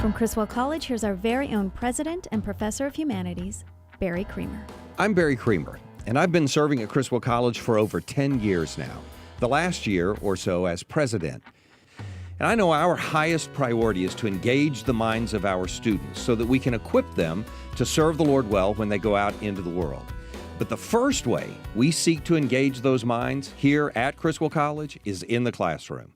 From Criswell College, here's our very own president and professor of humanities, Barry Creamer. I'm Barry Creamer, and I've been serving at Criswell College for over 10 years now, the last year or so as president. And I know our highest priority is to engage the minds of our students so that we can equip them to serve the Lord well when they go out into the world. But the first way we seek to engage those minds here at Criswell College is in the classroom.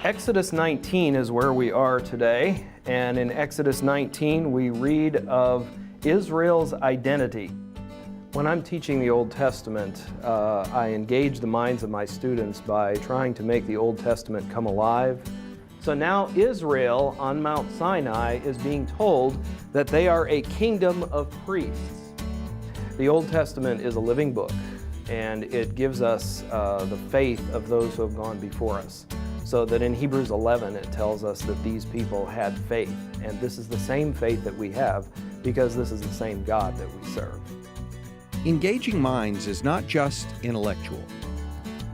Exodus 19 is where we are today, and in Exodus 19 we read of Israel's identity. When I'm teaching the Old Testament, I engage the minds of my students by trying to make the Old Testament come alive. So now Israel on Mount Sinai is being told that they are a kingdom of priests. The Old Testament is a living book, and it gives us the faith of those who have gone before us. So that in Hebrews 11 it tells us that these people had faith, and this is the same faith that we have because this is the same God that we serve. Engaging minds is not just intellectual.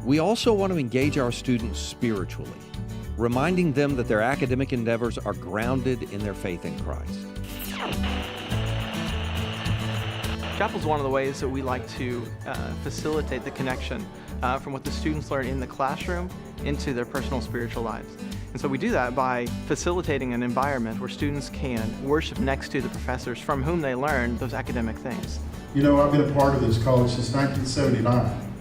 We also want to engage our students spiritually, reminding them that their academic endeavors are grounded in their faith in Christ. Chapel is one of the ways that we like to facilitate the connection from what the students learn in the classroom into their personal spiritual lives. And so we do that by facilitating an environment where students can worship next to the professors from whom they learn those academic things. You know, I've been a part of this college since 1979,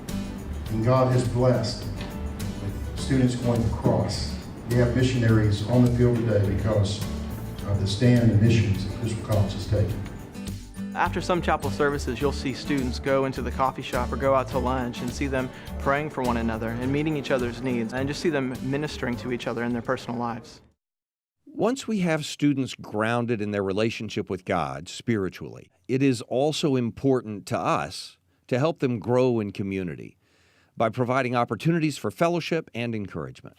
and God has blessed with students going across. We have missionaries on the field today because of the stand and missions that Criswell College has taken. After some chapel services, you'll see students go into the coffee shop or go out to lunch and see them praying for one another and meeting each other's needs, and just see them ministering to each other in their personal lives. Once we have students grounded in their relationship with God spiritually, it is also important to us to help them grow in community by providing opportunities for fellowship and encouragement.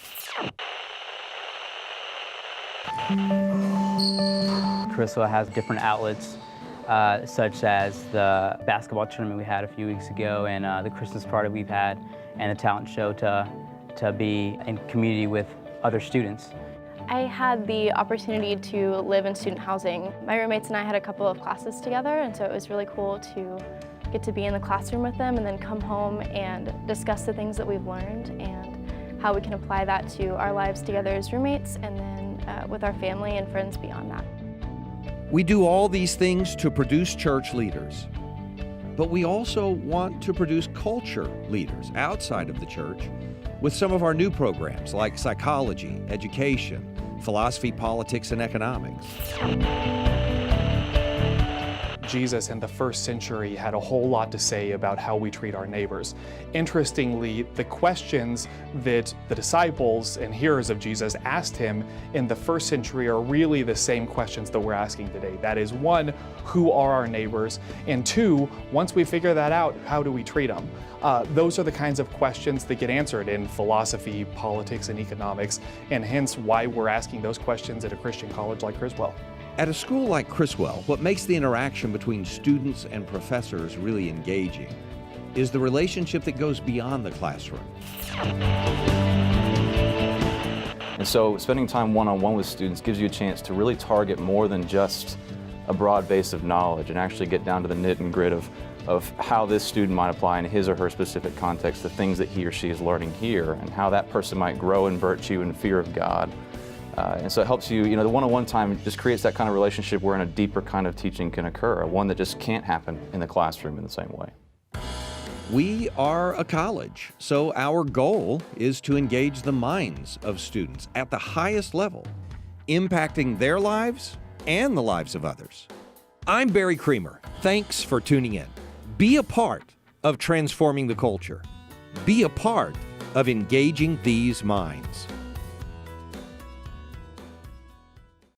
Criswell has different outlets, such as the basketball tournament we had a few weeks ago, and the Christmas party we've had, and the talent show to be in community with other students. I had the opportunity to live in student housing. My roommates and I had a couple of classes together, and so it was really cool to get to be in the classroom with them and then come home and discuss the things that we've learned and how we can apply that to our lives together as roommates and then with our family and friends beyond that. We do all these things to produce church leaders, but we also want to produce culture leaders outside of the church with some of our new programs like psychology, education, philosophy, politics, and economics. Jesus in the first century had a whole lot to say about how we treat our neighbors. Interestingly, the questions that the disciples and hearers of Jesus asked him in the first century are really the same questions that we're asking today. That is, one, who are our neighbors? And two, once we figure that out, how do we treat them? Those are the kinds of questions that get answered in philosophy, politics, and economics, and hence why we're asking those questions at a Christian college like Criswell. At a school like Criswell, what makes the interaction between students and professors really engaging is the relationship that goes beyond the classroom. And so spending time one-on-one with students gives you a chance to really target more than just a broad base of knowledge and actually get down to the nit and grit of how this student might apply in his or her specific context the things that he or she is learning here and how that person might grow in virtue and fear of God. And so it helps you, the one-on-one time just creates that kind of relationship wherein a deeper kind of teaching can occur, one that just can't happen in the classroom in the same way. We are a college, so our goal is to engage the minds of students at the highest level, impacting their lives and the lives of others. I'm Barry Creamer. Thanks for tuning in. Be a part of transforming the culture. Be a part of engaging these minds.